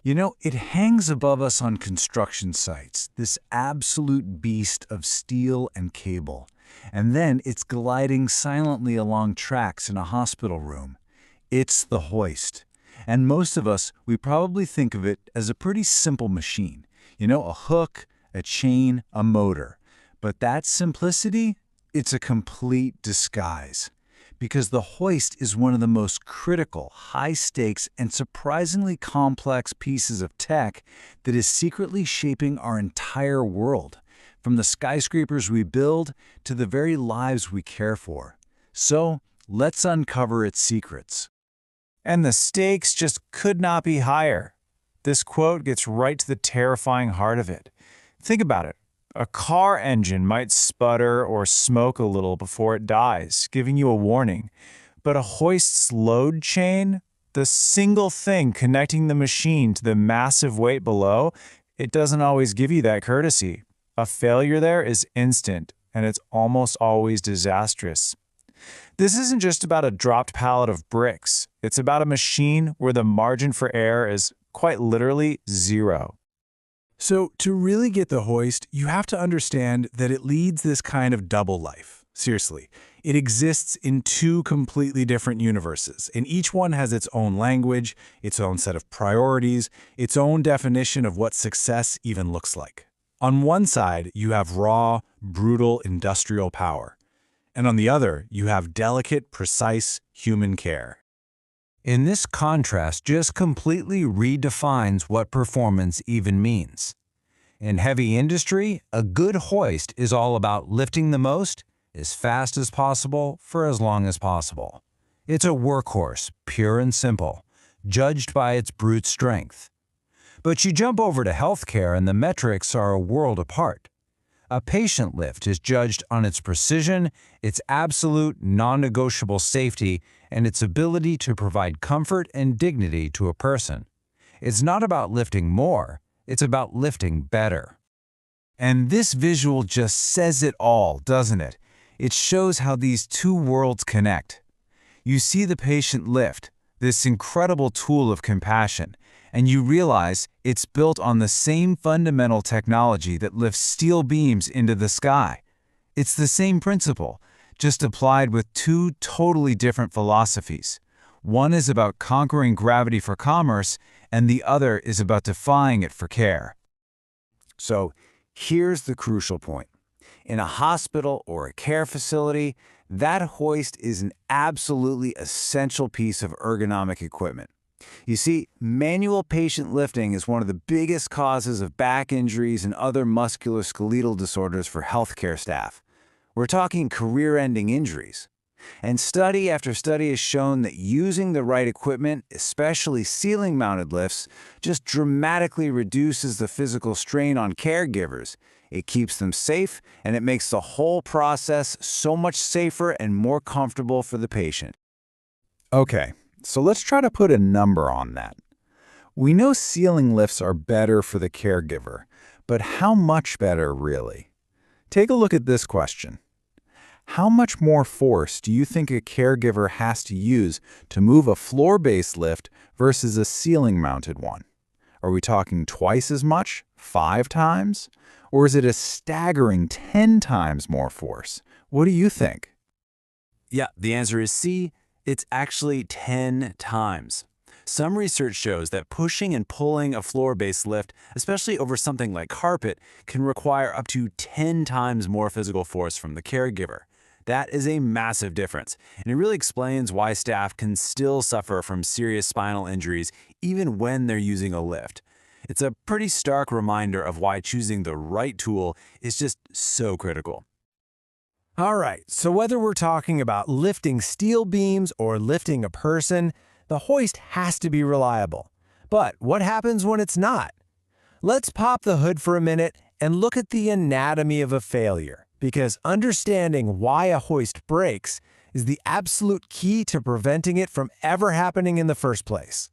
You know, it hangs above us on construction sites, this absolute beast of steel and cable. And then it's gliding silently along tracks in a hospital room. It's the hoist. And most of us, we probably think of it as a pretty simple machine. You know, a hook, a chain, a motor. But that simplicity, it's a complete disguise. Because the hoist is one of the most critical, high-stakes, and surprisingly complex pieces of tech that is secretly shaping our entire world, from the skyscrapers we build to the very lives we care for. So, let's uncover its secrets. And the stakes just could not be higher. This quote gets right to the terrifying heart of it. Think about it. A car engine might sputter or smoke a little before it dies, giving you a warning. But a hoist's load chain, the single thing connecting the machine to the massive weight below, it doesn't always give you that courtesy. A failure there is instant, and it's almost always disastrous. This isn't just about a dropped pallet of bricks. It's about a machine where the margin for error is quite literally zero. So, to really get the hoist, you have to understand that it leads this kind of double life. Seriously, it exists in two completely different universes, and each one has its own language, its own set of priorities, its own definition of what success even looks like. On one side, you have raw, brutal industrial power, and on the other, you have delicate, precise human care. And this contrast just completely redefines what performance even means. In heavy industry, a good hoist is all about lifting the most, as fast as possible, for as long as possible. It's a workhorse, pure and simple, judged by its brute strength. But you jump over to healthcare and the metrics are a world apart. A patient lift is judged on its precision, its absolute non-negotiable safety, and its ability to provide comfort and dignity to a person. It's not about lifting more, it's about lifting better. And this visual just says it all, doesn't it? It shows how these two worlds connect. You see the patient lift, this incredible tool of compassion, and you realize it's built on the same fundamental technology that lifts steel beams into the sky. It's the same principle, just applied with two totally different philosophies. One is about conquering gravity for commerce, and the other is about defying it for care. So, here's the crucial point. In a hospital or a care facility, that hoist is an absolutely essential piece of ergonomic equipment. You see, manual patient lifting is one of the biggest causes of back injuries and other musculoskeletal disorders for healthcare staff. We're talking career-ending injuries. And study after study has shown that using the right equipment, especially ceiling-mounted lifts, just dramatically reduces the physical strain on caregivers. It keeps them safe, and it makes the whole process so much safer and more comfortable for the patient. Okay, so let's try to put a number on that. We know ceiling lifts are better for the caregiver, but how much better, really? Take a look at this question. How much more force do you think a caregiver has to use to move a floor-based lift versus a ceiling-mounted one? Are we talking twice as much? 5 times? Or is it a staggering 10 times more force? What do you think? Yeah, the answer is C. It's actually 10 times. Some research shows that pushing and pulling a floor-based lift, especially over something like carpet, can require up to 10 times more physical force from the caregiver. That is a massive difference, and it really explains why staff can still suffer from serious spinal injuries even when they're using a lift. It's a pretty stark reminder of why choosing the right tool is just so critical. All right, so whether we're talking about lifting steel beams or lifting a person, the hoist has to be reliable. But what happens when it's not? Let's pop the hood for a minute and look at the anatomy of a failure, because understanding why a hoist breaks is the absolute key to preventing it from ever happening in the first place.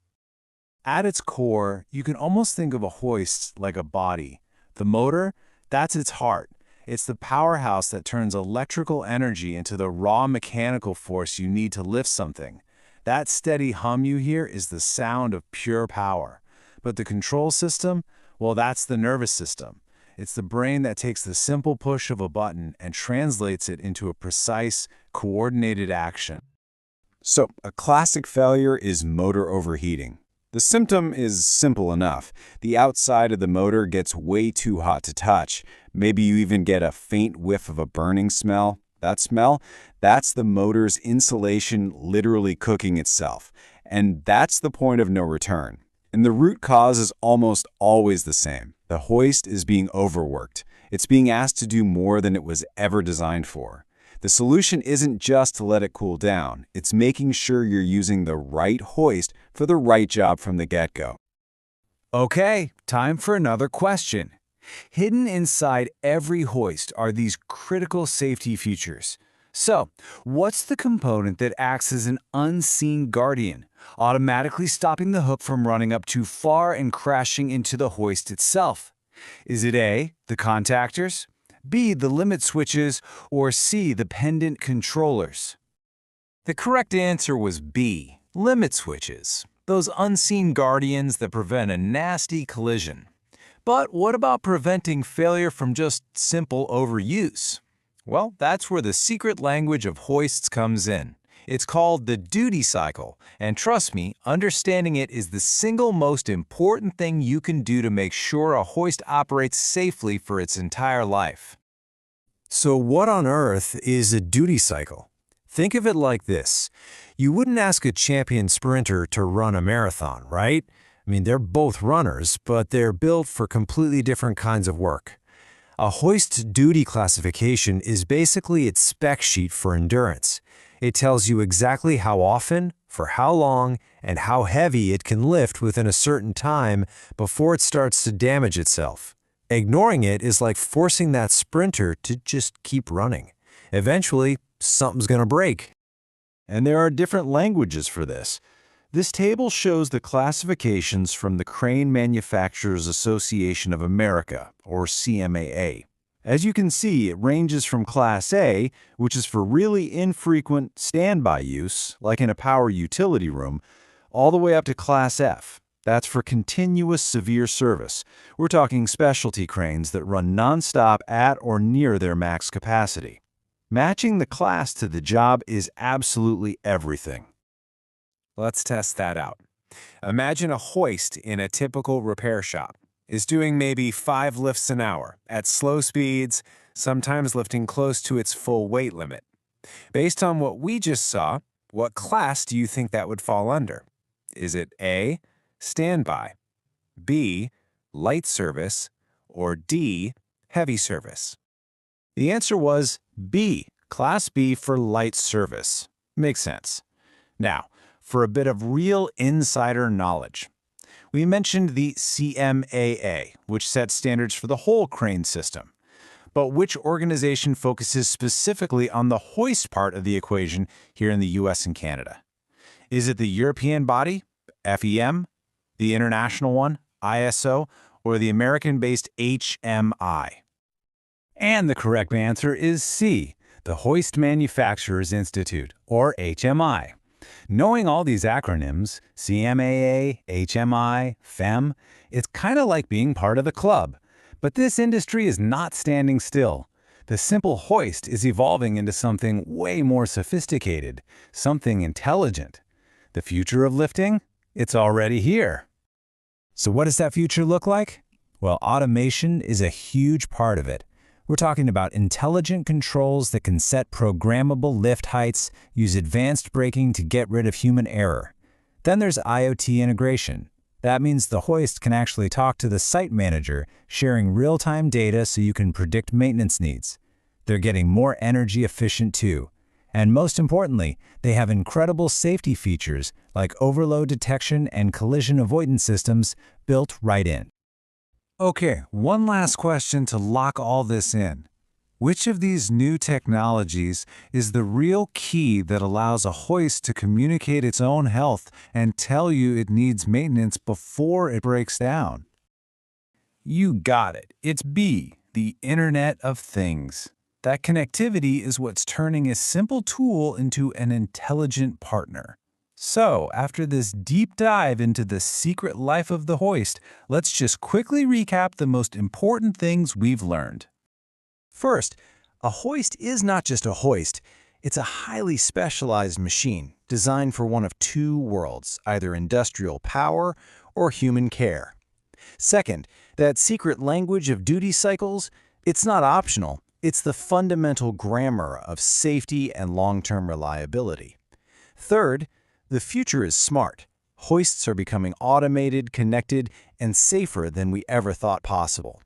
At its core, you can almost think of a hoist like a body. The motor, that's its heart. It's the powerhouse that turns electrical energy into the raw mechanical force you need to lift something. That steady hum you hear is the sound of pure power. But the control system, well, that's the nervous system. It's the brain that takes the simple push of a button and translates it into a precise, coordinated action. So, a classic failure is motor overheating. The symptom is simple enough. The outside of the motor gets way too hot to touch. Maybe you even get a faint whiff of a burning smell. That smell, that's the motor's insulation literally cooking itself. And that's the point of no return. And the root cause is almost always the same. The hoist is being overworked. It's being asked to do more than it was ever designed for. The solution isn't just to let it cool down. It's making sure you're using the right hoist for the right job from the get-go. Okay, time for another question. Hidden inside every hoist are these critical safety features. So, what's the component that acts as an unseen guardian, automatically stopping the hook from running up too far and crashing into the hoist itself? Is it A, the contactors, B, the limit switches, or C, the pendant controllers? The correct answer was B, limit switches, those unseen guardians that prevent a nasty collision. But what about preventing failure from just simple overuse? Well, that's where the secret language of hoists comes in. It's called the duty cycle, and trust me, understanding it is the single most important thing you can do to make sure a hoist operates safely for its entire life. So what on earth is a duty cycle? Think of it like this. You wouldn't ask a champion sprinter to run a marathon, right? I mean, they're both runners, but they're built for completely different kinds of work. A hoist duty classification is basically its spec sheet for endurance. It tells you exactly how often, for how long, and how heavy it can lift within a certain time before it starts to damage itself. Ignoring it is like forcing that sprinter to just keep running. Eventually, something's going to break. And there are different languages for this. This table shows the classifications from the Crane Manufacturers Association of America, or CMAA. As you can see, it ranges from Class A, which is for really infrequent standby use, like in a power utility room, all the way up to Class F. That's for continuous severe service. We're talking specialty cranes that run nonstop at or near their max capacity. Matching the class to the job is absolutely everything. Let's test that out. Imagine a hoist in a typical repair shop is doing maybe 5 lifts an hour at slow speeds, sometimes lifting close to its full weight limit. Based on what we just saw, what class do you think that would fall under? Is it A, standby, B, light service, or D, heavy service? The answer was B, Class B for light service. Makes sense. Now, for a bit of real insider knowledge. We mentioned the CMAA, which sets standards for the whole crane system. But which organization focuses specifically on the hoist part of the equation here in the US and Canada? Is it the European body, FEM, the international one, ISO, or the American-based HMI? And the correct answer is C, the Hoist Manufacturers Institute, or HMI. Knowing all these acronyms, CMAA, HMI, FEM, it's kind of like being part of the club. But this industry is not standing still. The simple hoist is evolving into something way more sophisticated, something intelligent. The future of lifting? It's already here. So what does that future look like? Well, automation is a huge part of it. We're talking about intelligent controls that can set programmable lift heights, use advanced braking to get rid of human error. Then there's IoT integration. That means the hoist can actually talk to the site manager, sharing real-time data so you can predict maintenance needs. They're getting more energy efficient too. And most importantly, they have incredible safety features like overload detection and collision avoidance systems built right in. Okay, one last question to lock all this in. Which of these new technologies is the real key that allows a hoist to communicate its own health and tell you it needs maintenance before it breaks down? You got it. It's B, the Internet of Things. That connectivity is what's turning a simple tool into an intelligent partner. So, after this deep dive into the secret life of the hoist, let's just quickly recap the most important things we've learned. First, a hoist is not just a hoist. It's a highly specialized machine designed for one of two worlds, either industrial power or human care. Second, that secret language of duty cycles, it's not optional. It's the fundamental grammar of safety and long-term reliability. Third, the future is smart. Hoists are becoming automated, connected, and safer than we ever thought possible.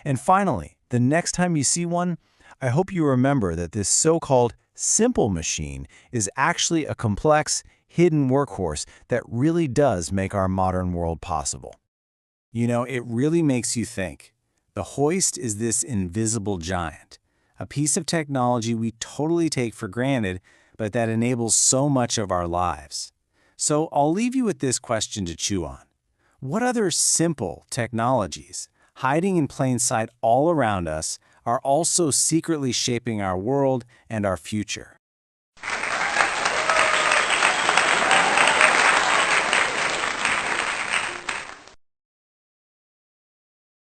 And finally, the next time you see one, I hope you remember that this so-called simple machine is actually a complex, hidden workhorse that really does make our modern world possible. You know, it really makes you think. The hoist is this invisible giant, a piece of technology we totally take for granted, but that enables so much of our lives. So I'll leave you with this question to chew on. What other simple technologies, hiding in plain sight all around us, are also secretly shaping our world and our future?